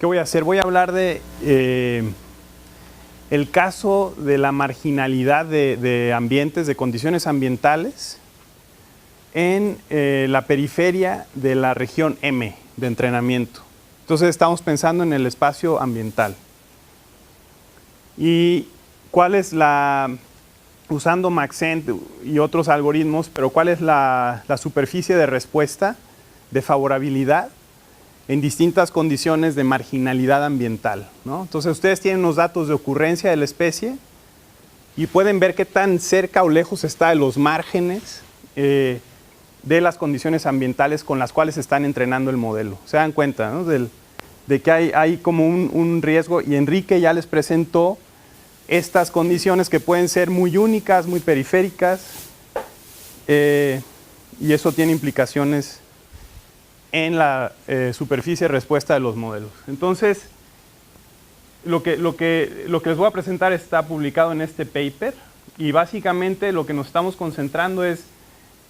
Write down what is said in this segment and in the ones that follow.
¿Qué voy a hacer? Voy a hablar de el caso de la marginalidad de ambientes, de condiciones ambientales en la periferia de la región M de entrenamiento. Entonces estamos pensando en el espacio ambiental. ¿Y cuál es usando Maxent y otros algoritmos, pero cuál es la superficie de respuesta de favorabilidad en distintas condiciones de marginalidad ambiental, ¿no? Entonces ustedes tienen unos datos de ocurrencia de la especie y pueden ver qué tan cerca o lejos está de los márgenes de las condiciones ambientales con las cuales están entrenando el modelo. Se dan cuenta, ¿no? de que hay como un riesgo, y Enrique ya les presentó estas condiciones que pueden ser muy únicas, muy periféricas, y eso tiene implicaciones en la superficie de respuesta de los modelos. Entonces, lo que les voy a presentar está publicado en este paper, y básicamente lo que nos estamos concentrando es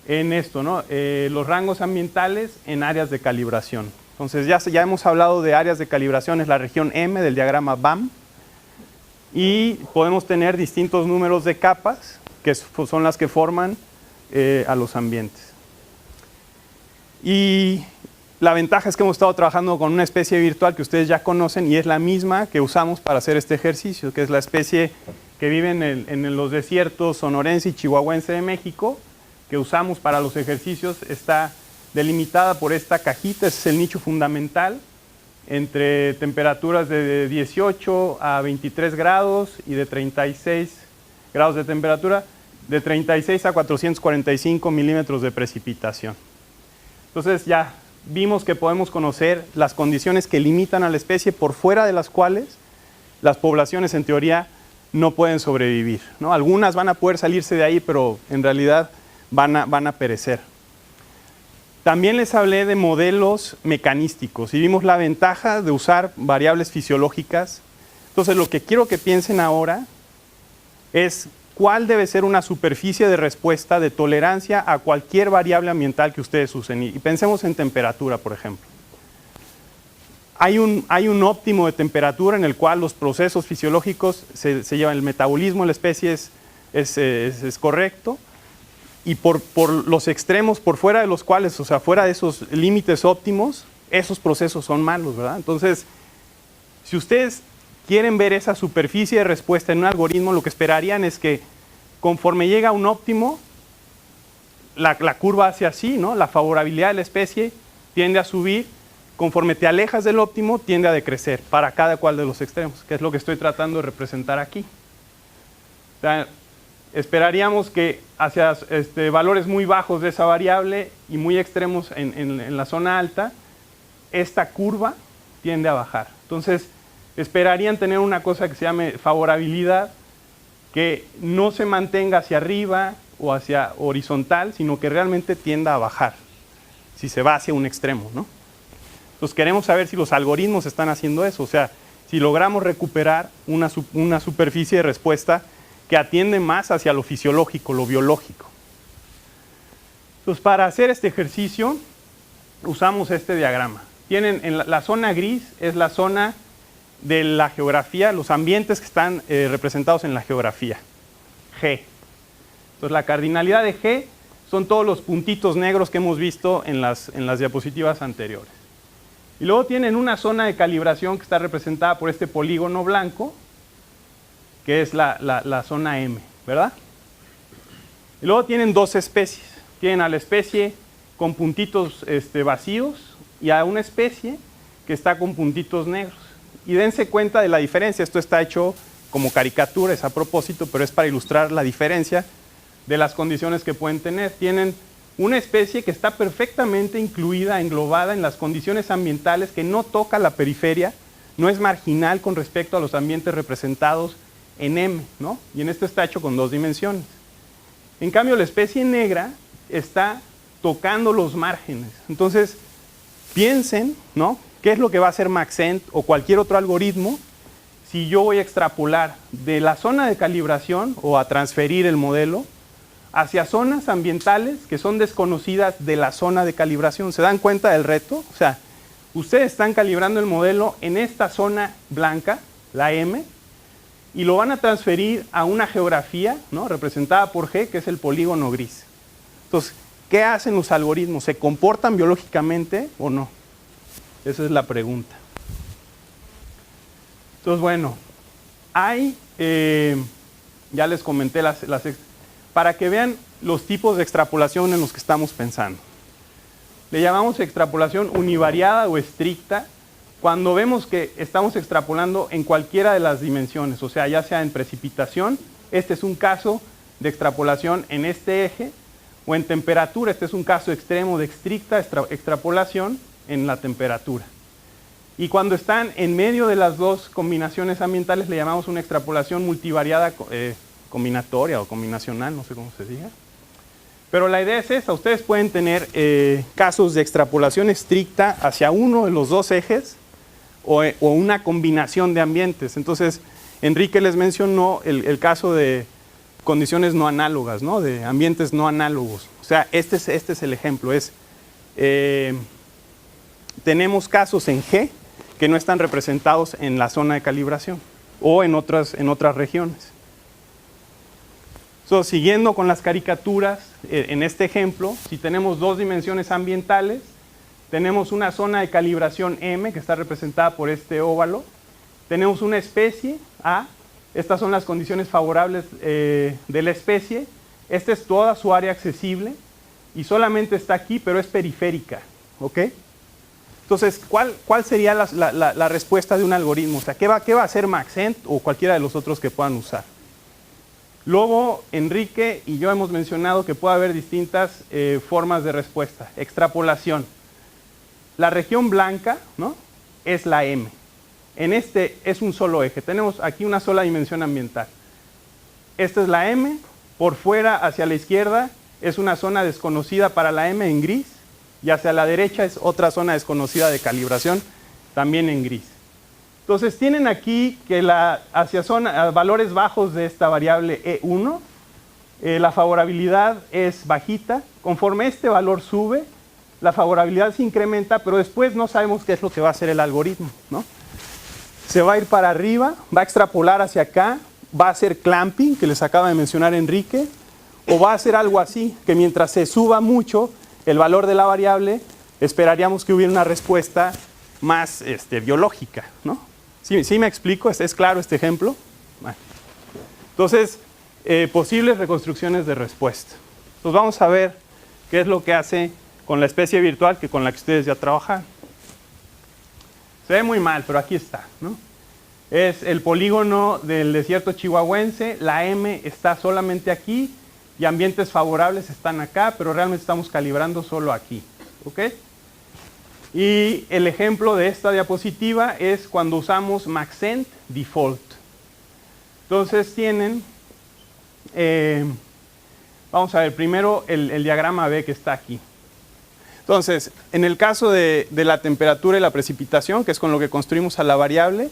en esto, ¿no? Los rangos ambientales en áreas de calibración. Entonces ya hemos hablado de áreas de calibración, es la región M del diagrama BAM, y podemos tener distintos números de capas, que son las que forman a los ambientes. Y la ventaja es que hemos estado trabajando con una especie virtual que ustedes ya conocen y es la misma que usamos para hacer este ejercicio, que es la especie que vive en los desiertos sonorense y chihuahuense de México, que usamos para los ejercicios. Está delimitada por esta cajita, ese es el nicho fundamental, entre temperaturas de 18 a 23 grados y de 36 grados de temperatura, de 36 a 445 milímetros de precipitación. Entonces ya vimos que podemos conocer las condiciones que limitan a la especie por fuera de las cuales las poblaciones en teoría no pueden sobrevivir, ¿no? Algunas van a poder salirse de ahí, pero en realidad van a perecer. También les hablé de modelos mecanísticos y vimos la ventaja de usar variables fisiológicas. Entonces lo que quiero que piensen ahora es cuál debe ser una superficie de respuesta de tolerancia a cualquier variable ambiental que ustedes usen. Y pensemos en temperatura, por ejemplo. Hay un óptimo de temperatura en el cual los procesos fisiológicos se llevan, el metabolismo de la especie es correcto, y por los extremos, por fuera de los cuales, o sea, fuera de esos límites óptimos, esos procesos son malos, ¿verdad? Entonces, si ustedes quieren ver esa superficie de respuesta en un algoritmo, lo que esperarían es que conforme llega a un óptimo, la curva hace así, ¿no? La favorabilidad de la especie tiende a subir, conforme te alejas del óptimo, tiende a decrecer para cada cual de los extremos, que es lo que estoy tratando de representar aquí. O sea, esperaríamos que hacia valores muy bajos de esa variable y muy extremos en la zona alta, esta curva tiende a bajar. Entonces, esperarían tener una cosa que se llame favorabilidad, que no se mantenga hacia arriba o hacia horizontal, sino que realmente tienda a bajar, si se va hacia un extremo, ¿no? Entonces queremos saber si los algoritmos están haciendo eso, o sea, si logramos recuperar una superficie de respuesta que atiende más hacia lo fisiológico, lo biológico. Entonces, para hacer este ejercicio, usamos este diagrama. Tienen en la zona gris, es la zona de la geografía, los ambientes que están representados en la geografía, G. Entonces, la cardinalidad de G son todos los puntitos negros que hemos visto en las diapositivas anteriores. Y luego tienen una zona de calibración que está representada por este polígono blanco, que es la zona M, ¿verdad? Y luego tienen dos especies. Tienen a la especie con puntitos vacíos y a una especie que está con puntitos negros. Y dense cuenta de la diferencia. Esto está hecho como caricatura, es a propósito, pero es para ilustrar la diferencia de las condiciones que pueden tener. Tienen una especie que está perfectamente incluida, englobada en las condiciones ambientales, que no toca la periferia, no es marginal con respecto a los ambientes representados en M, ¿no? Y en este está hecho con dos dimensiones. En cambio, la especie negra está tocando los márgenes. Entonces, piensen, ¿no? ¿Qué es lo que va a hacer Maxent o cualquier otro algoritmo si yo voy a extrapolar de la zona de calibración o a transferir el modelo hacia zonas ambientales que son desconocidas de la zona de calibración? ¿Se dan cuenta del reto? O sea, Ustedes están calibrando el modelo en esta zona blanca, la M, y lo van a transferir a una geografía, ¿no?, representada por G, que es el polígono gris. Entonces, ¿qué hacen los algoritmos? ¿Se comportan biológicamente o no? Esa es la pregunta. Entonces, bueno, hay, ya les comenté para que vean los tipos de extrapolación en los que estamos pensando. Le llamamos extrapolación univariada o estricta cuando vemos que estamos extrapolando en cualquiera de las dimensiones, o sea, ya sea en precipitación, este es un caso de extrapolación en este eje, o en temperatura, este es un caso extremo de estricta extrapolación en la temperatura. Y cuando están en medio de las dos combinaciones ambientales le llamamos una extrapolación multivariada combinatoria o combinacional, no sé cómo se diga. Pero la idea es esa, ustedes pueden tener casos de extrapolación estricta hacia uno de los dos ejes o una combinación de ambientes. Entonces, Enrique les mencionó el caso de condiciones no análogas, ¿no?, de ambientes no análogos. O sea, este es el ejemplo, tenemos casos en G que no están representados en la zona de calibración o en otras regiones. Siguiendo con las caricaturas, en este ejemplo, si tenemos dos dimensiones ambientales, tenemos una zona de calibración M que está representada por este óvalo, tenemos una especie A, estas son las condiciones favorables de la especie, esta es toda su área accesible y solamente está aquí, pero es periférica, ¿ok? Entonces, ¿cuál sería la respuesta de un algoritmo? O sea, ¿qué va a hacer Maxent o cualquiera de los otros que puedan usar? Lobo, Enrique y yo hemos mencionado que puede haber distintas formas de respuesta. Extrapolación. La región blanca, ¿no?, es la M. En este es un solo eje. Tenemos aquí una sola dimensión ambiental. Esta es la M. Por fuera, hacia la izquierda, es una zona desconocida para la M en gris. Y hacia la derecha es otra zona desconocida de calibración, también en gris. Entonces tienen aquí que hacia valores bajos de esta variable E1, la favorabilidad es bajita. Conforme este valor sube, la favorabilidad se incrementa, pero después no sabemos qué es lo que va a hacer el algoritmo, ¿no? Se va a ir para arriba, va a extrapolar hacia acá, va a hacer clamping, que les acaba de mencionar Enrique, o va a hacer algo así, que mientras se suba mucho el valor de la variable, esperaríamos que hubiera una respuesta más biológica, ¿no? ¿Sí me explico? ¿Es claro este ejemplo? Bueno. Entonces, posibles reconstrucciones de respuesta. Entonces vamos a ver qué es lo que hace con la especie virtual que con la que ustedes ya trabajan. Se ve muy mal, pero aquí está, ¿no? Es el polígono del desierto chihuahuense, la M está solamente aquí y ambientes favorables están acá, pero realmente estamos calibrando solo aquí, ¿ok? Y el ejemplo de esta diapositiva es cuando usamos Maxent Default. Entonces tienen, vamos a ver primero el diagrama B que está aquí. Entonces, en el caso de la temperatura y la precipitación, que es con lo que construimos a la variable,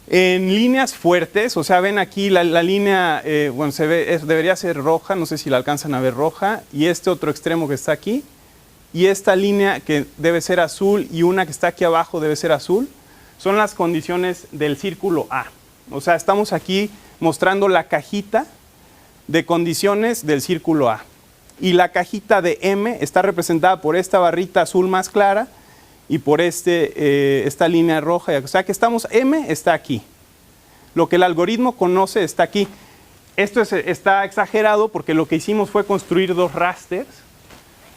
en líneas fuertes, o sea, ven aquí la línea, bueno, se ve, debería ser roja, no sé si la alcanzan a ver roja, y este otro extremo que está aquí, y esta línea que debe ser azul y una que está aquí abajo debe ser azul, son las condiciones del círculo A. O sea, estamos aquí mostrando la cajita de condiciones del círculo A. Y la cajita de M está representada por esta barrita azul más clara y por esta línea roja. O sea que M está aquí. Lo que el algoritmo conoce está aquí. Esto está exagerado porque lo que hicimos fue construir dos rasters.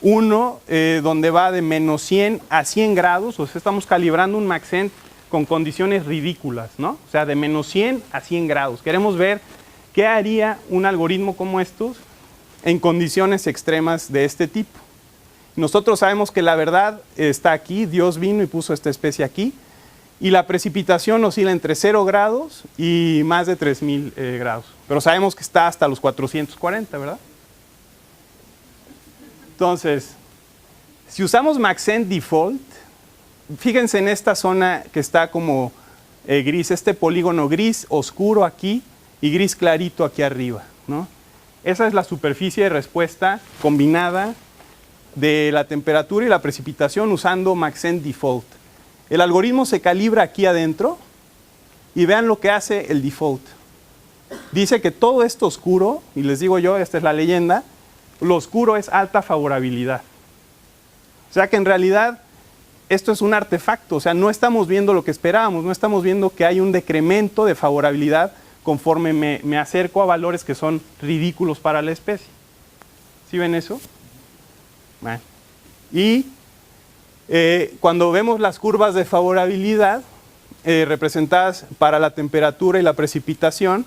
Uno donde va de menos 100 a 100 grados, o sea, estamos calibrando un Maxent con condiciones ridículas, ¿no? O sea, de menos 100 a 100 grados. Queremos ver qué haría un algoritmo como estos en condiciones extremas de este tipo. Nosotros sabemos que la verdad está aquí, Dios vino y puso esta especie aquí, y la precipitación oscila entre 0 grados y más de 3000 grados. Pero sabemos que está hasta los 440, ¿verdad? Entonces, si usamos Maxent Default, fíjense en esta zona que está como gris, este polígono gris oscuro aquí y gris clarito aquí arriba, ¿no? Esa es la superficie de respuesta combinada de la temperatura y la precipitación usando Maxent Default. El algoritmo se calibra aquí adentro y vean lo que hace el default. Dice que todo esto oscuro, y les digo yo, esta es la leyenda, lo oscuro es alta favorabilidad. O sea que en realidad esto es un artefacto, o sea, no estamos viendo lo que esperábamos, no estamos viendo que hay un decremento de favorabilidad conforme me acerco a valores que son ridículos para la especie. ¿Sí ven eso? Bueno. Y cuando vemos las curvas de favorabilidad representadas para la temperatura y la precipitación,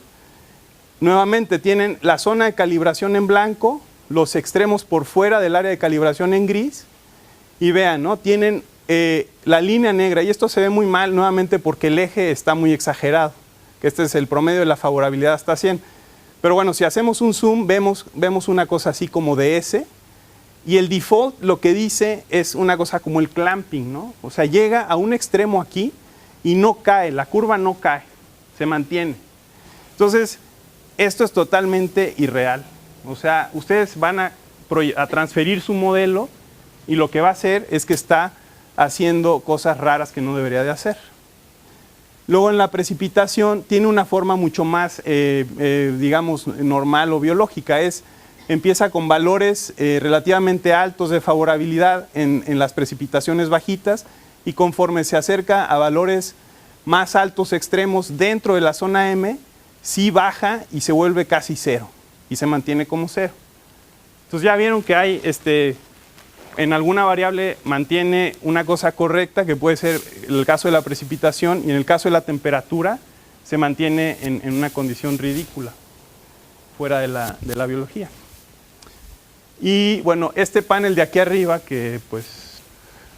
nuevamente tienen la zona de calibración en blanco, los extremos por fuera del área de calibración en gris, y vean, ¿no? Tienen la línea negra, y esto se ve muy mal nuevamente porque el eje está muy exagerado, que este es el promedio de la favorabilidad hasta 100. Pero bueno, si hacemos un zoom, vemos una cosa así como de S, y el default lo que dice es una cosa como el clamping, ¿no? O sea, llega a un extremo aquí y no cae, la curva no cae, se mantiene. Entonces, esto es totalmente irreal. O sea, ustedes van a transferir su modelo y lo que va a hacer es que está haciendo cosas raras que no debería de hacer. Luego en la precipitación tiene una forma mucho más, digamos, normal o biológica. Empieza con valores relativamente altos de favorabilidad en las precipitaciones bajitas, y conforme se acerca a valores más altos extremos dentro de la zona M, sí baja y se vuelve casi cero y se mantiene como cero. Entonces ya vieron que hay en alguna variable mantiene una cosa correcta, que puede ser el caso de la precipitación, y en el caso de la temperatura se mantiene en una condición ridícula, fuera de la biología. Y bueno, este panel de aquí arriba, que pues,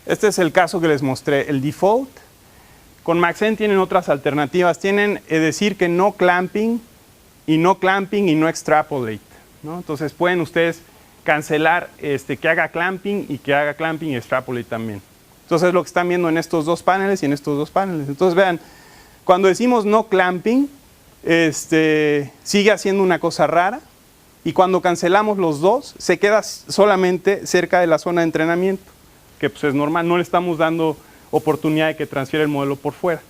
este es el caso que les mostré, el default. Con Maxent tienen otras alternativas, tienen decir que no clamping y no extrapolate, ¿no? Entonces pueden ustedes cancelar que haga clamping y extrapolate también. Entonces lo que están viendo en estos dos paneles y en estos dos paneles. Entonces vean, cuando decimos no clamping, sigue haciendo una cosa rara, y cuando cancelamos los dos, se queda solamente cerca de la zona de entrenamiento, que pues es normal, no le estamos dando oportunidad de que transfiera el modelo por fuera.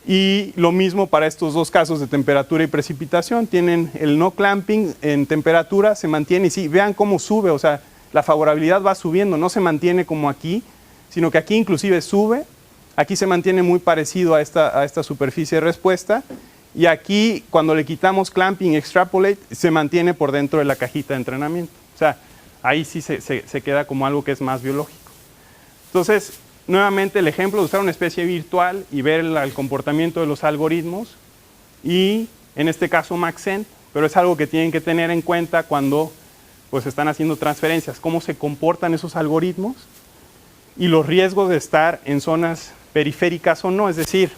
Y lo mismo para estos dos casos de temperatura y precipitación, tienen el no clamping en temperatura, se mantiene, y sí, vean cómo sube, o sea, la favorabilidad va subiendo, no se mantiene como aquí, sino que aquí inclusive sube, aquí se mantiene muy parecido a esta superficie de respuesta, y aquí cuando le quitamos clamping y extrapolate, se mantiene por dentro de la cajita de entrenamiento. O sea, ahí sí se queda como algo que es más biológico. Entonces, nuevamente el ejemplo de usar una especie virtual y ver el comportamiento de los algoritmos, y en este caso Maxent, pero es algo que tienen que tener en cuenta cuando pues están haciendo transferencias, cómo se comportan esos algoritmos y los riesgos de estar en zonas periféricas o no. Es decir,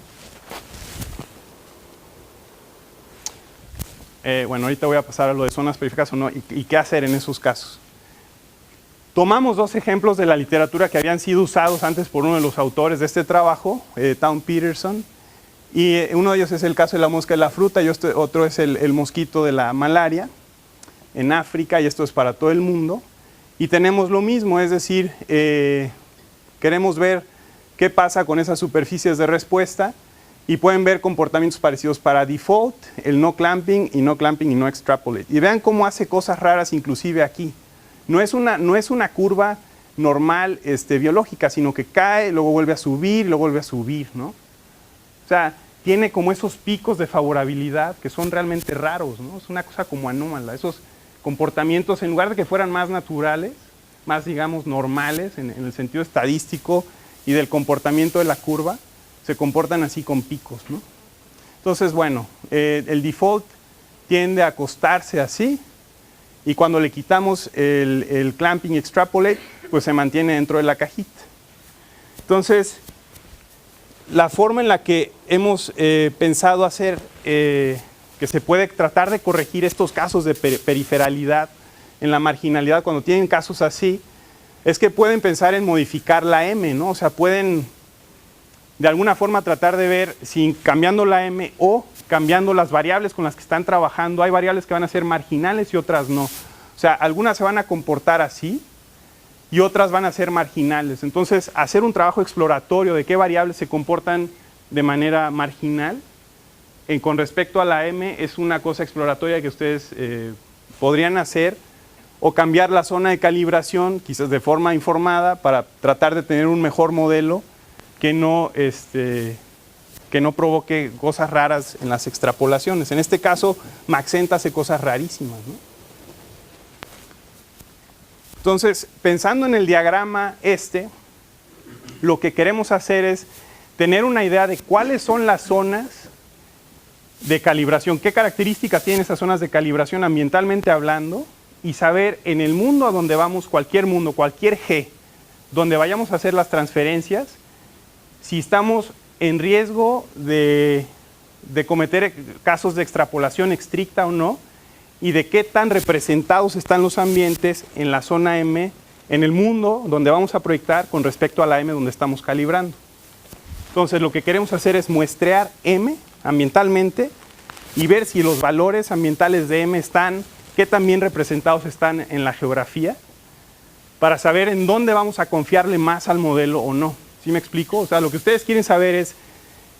bueno, ahorita voy a pasar a lo de zonas periféricas o no y qué hacer en esos casos. Tomamos dos ejemplos de la literatura que habían sido usados antes por uno de los autores de este trabajo, Tom Peterson, y uno de ellos es el caso de la mosca de la fruta, y otro es el mosquito de la malaria en África, y esto es para todo el mundo. Y tenemos lo mismo, es decir, queremos ver qué pasa con esas superficies de respuesta, y pueden ver comportamientos parecidos para default, el no clamping y no extrapolate. Y vean cómo hace cosas raras inclusive aquí. No es una curva normal biológica, sino que cae, luego vuelve a subir, luego vuelve a subir, ¿no? O sea, tiene como esos picos de favorabilidad que son realmente raros, ¿no? Es una cosa como anómala. Esos comportamientos, en lugar de que fueran más naturales, más, digamos, normales en el sentido estadístico y del comportamiento de la curva, se comportan así con picos, ¿no? Entonces, bueno, el default tiende a acostarse así, y cuando le quitamos el clamping extrapolate, pues se mantiene dentro de la cajita. Entonces, la forma en la que hemos pensado hacer que se puede tratar de corregir estos casos de periferalidad en la marginalidad, cuando tienen casos así, es que pueden pensar en modificar la M, ¿no? O sea, pueden de alguna forma tratar de ver si cambiando la M o cambiando las variables con las que están trabajando. Hay variables que van a ser marginales y otras no. O sea, algunas se van a comportar así y otras van a ser marginales. Entonces, hacer un trabajo exploratorio de qué variables se comportan de manera marginal con respecto a la M es una cosa exploratoria que ustedes podrían hacer, o cambiar la zona de calibración, quizás de forma informada, para tratar de tener un mejor modelo que no provoque cosas raras en las extrapolaciones. En este caso, Maxent hace cosas rarísimas, ¿no? Entonces, pensando en el diagrama lo que queremos hacer es tener una idea de cuáles son las zonas de calibración, qué características tienen esas zonas de calibración ambientalmente hablando, y saber en el mundo a donde vamos, cualquier mundo, cualquier G, donde vayamos a hacer las transferencias, si estamos en riesgo de cometer casos de extrapolación estricta o no, y de qué tan representados están los ambientes en la zona M, en el mundo donde vamos a proyectar con respecto a la M donde estamos calibrando. Entonces, lo que queremos hacer es muestrear M ambientalmente y ver si los valores ambientales de M qué tan bien representados están en la geografía, para saber en dónde vamos a confiarle más al modelo o no. ¿Sí me explico? O sea, lo que ustedes quieren saber es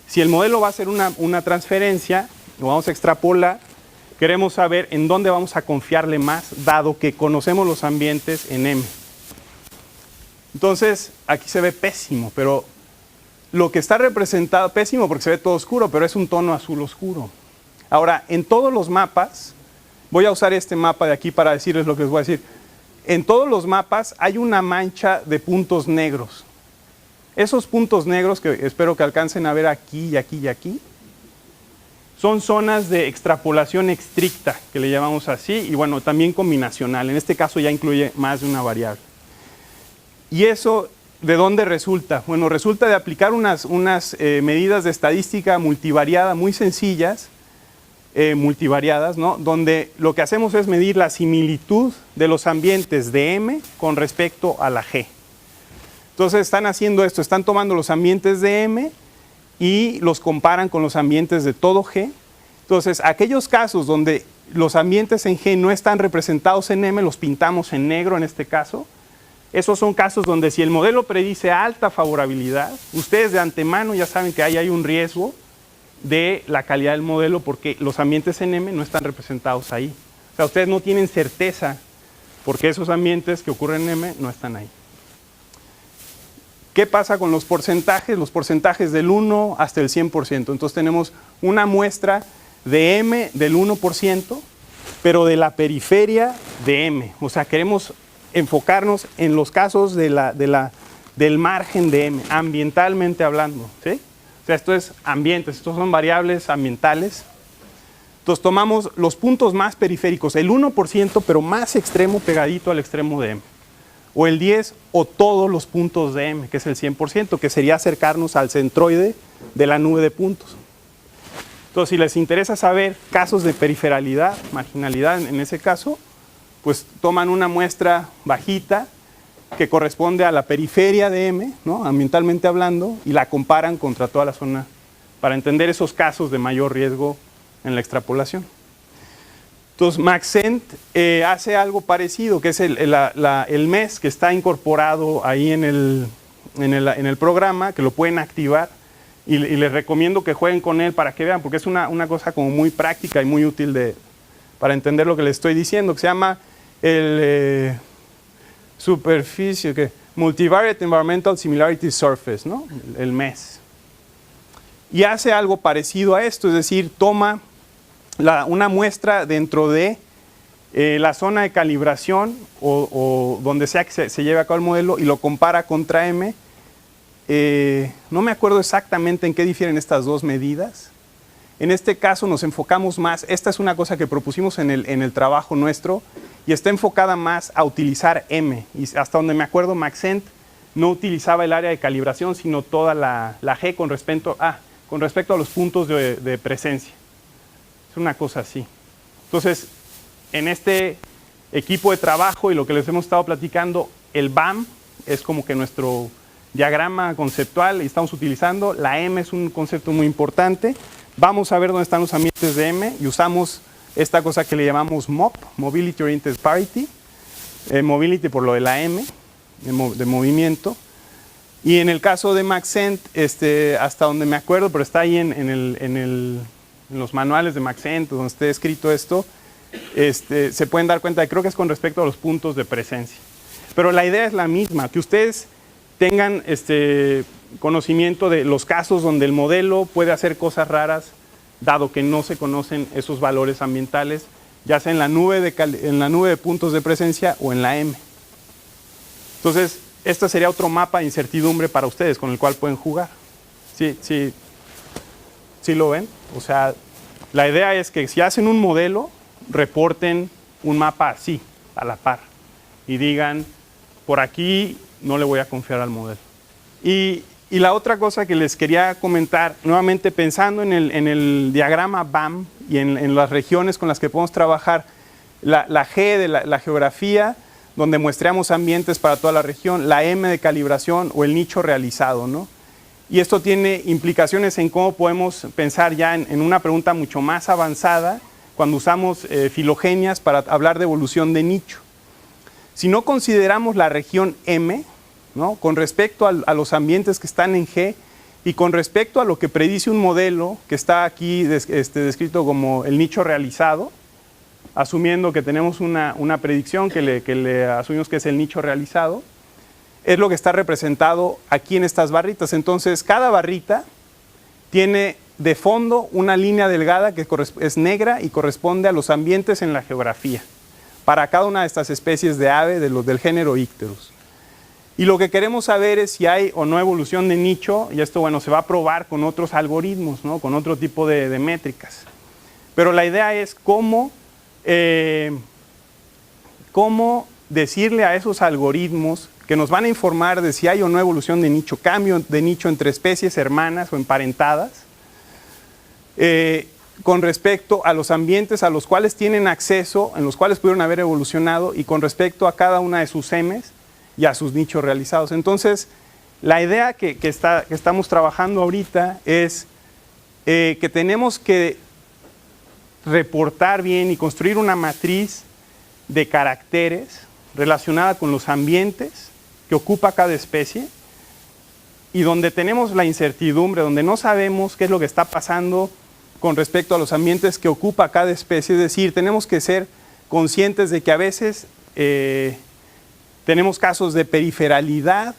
si el modelo va a hacer una transferencia, lo vamos a extrapolar, queremos saber en dónde vamos a confiarle más, dado que conocemos los ambientes en M. Entonces, aquí se ve pésimo, pero lo que está representado, pésimo porque se ve todo oscuro, pero es un tono azul oscuro. Ahora, en todos los mapas, voy a usar este mapa de aquí para decirles lo que les voy a decir. En todos los mapas hay una mancha de puntos negros. Esos puntos negros, que espero que alcancen a ver aquí y aquí y aquí, son zonas de extrapolación estricta, que le llamamos así, y bueno, también combinacional. En este caso ya incluye más de una variable. ¿Y eso de dónde resulta? Bueno, resulta de aplicar unas medidas de estadística multivariada muy sencillas, multivariadas, ¿no? Donde lo que hacemos es medir la similitud de los ambientes de M con respecto a la G. Entonces están haciendo esto, están tomando los ambientes de M y los comparan con los ambientes de todo G. Entonces, aquellos casos donde los ambientes en G no están representados en M, los pintamos en negro en este caso. Esos son casos donde si el modelo predice alta favorabilidad, ustedes de antemano ya saben que ahí hay un riesgo de la calidad del modelo porque los ambientes en M no están representados ahí. O sea, ustedes no tienen certeza porque esos ambientes que ocurren en M no están ahí. ¿Qué pasa con los porcentajes? Los porcentajes del 1 hasta el 100%. Entonces tenemos una muestra de M del 1%, pero de la periferia de M. O sea, queremos enfocarnos en los casos del margen de M, ambientalmente hablando, ¿sí? O sea, esto es ambientes, estos son variables ambientales. Entonces tomamos los puntos más periféricos, el 1%, pero más extremo, pegadito al extremo de M. O el 10 o todos los puntos de M, que es el 100%, que sería acercarnos al centroide de la nube de puntos. Entonces, si les interesa saber casos de periferalidad, marginalidad en ese caso, pues toman una muestra bajita que corresponde a la periferia de M, ¿no? Ambientalmente hablando, y la comparan contra toda la zona para entender esos casos de mayor riesgo en la extrapolación. Entonces, Maxent hace algo parecido, que es el MES que está incorporado ahí en el programa, que lo pueden activar, y les recomiendo que jueguen con él para que vean, porque es una cosa como muy práctica y muy útil para entender lo que les estoy diciendo, que se llama el Multivariate Environmental Similarity Surface, ¿no? El MES. Y hace algo parecido a esto, es decir, toma una muestra dentro de la zona de calibración o donde sea que se lleve a cabo el modelo y lo compara contra M. No me acuerdo exactamente en qué difieren estas dos medidas. En este caso nos enfocamos más, esta es una cosa que propusimos en el trabajo nuestro y está enfocada más a utilizar M. Y hasta donde me acuerdo, Maxent no utilizaba el área de calibración, sino toda la G con respecto a los puntos de presencia. Es una cosa así. Entonces, en este equipo de trabajo y lo que les hemos estado platicando, el BAM es como que nuestro diagrama conceptual y estamos utilizando. La M es un concepto muy importante. Vamos a ver dónde están los ambientes de M y usamos esta cosa que le llamamos MOP, Mobility Oriented Parity, Mobility por lo de la M, de movimiento. Y en el caso de Maxent, hasta donde me acuerdo, pero está ahí en los manuales de Maxent, donde esté escrito esto, se pueden dar cuenta de, creo que es con respecto a los puntos de presencia. Pero la idea es la misma, que ustedes tengan conocimiento de los casos donde el modelo puede hacer cosas raras, dado que no se conocen esos valores ambientales, ya sea en la nube de puntos de presencia o en la M. Entonces, este sería otro mapa de incertidumbre para ustedes con el cual pueden jugar. ¿Sí lo ven? O sea, la idea es que si hacen un modelo, reporten un mapa así, a la par, y digan, por aquí no le voy a confiar al modelo. Y la otra cosa que les quería comentar, nuevamente pensando en el diagrama BAM y en las regiones con las que podemos trabajar, la G de la geografía, donde muestreamos ambientes para toda la región, la M de calibración o el nicho realizado, ¿no? Y esto tiene implicaciones en cómo podemos pensar ya en una pregunta mucho más avanzada cuando usamos filogenias para hablar de evolución de nicho. Si no consideramos la región M, ¿no?, con respecto a los ambientes que están en G y con respecto a lo que predice un modelo que está aquí descrito como el nicho realizado, asumiendo que tenemos una predicción que le asumimos que es el nicho realizado, es lo que está representado aquí en estas barritas. Entonces, cada barrita tiene de fondo una línea delgada que es negra y corresponde a los ambientes en la geografía, para cada una de estas especies de ave del género Icterus. Y lo que queremos saber es si hay o no evolución de nicho, y esto, bueno, se va a probar con otros algoritmos, ¿no?, con otro tipo de métricas. Pero la idea es cómo decirle a esos algoritmos que nos van a informar de si hay o no evolución de nicho, cambio de nicho entre especies hermanas o emparentadas, con respecto a los ambientes a los cuales tienen acceso, en los cuales pudieron haber evolucionado, y con respecto a cada una de sus M's y a sus nichos realizados. Entonces, la idea que estamos trabajando ahorita es que tenemos que reportar bien y construir una matriz de caracteres relacionada con los ambientes que ocupa cada especie, y donde tenemos la incertidumbre, donde no sabemos qué es lo que está pasando con respecto a los ambientes que ocupa cada especie. Es decir, tenemos que ser conscientes de que a veces tenemos casos de periferalidad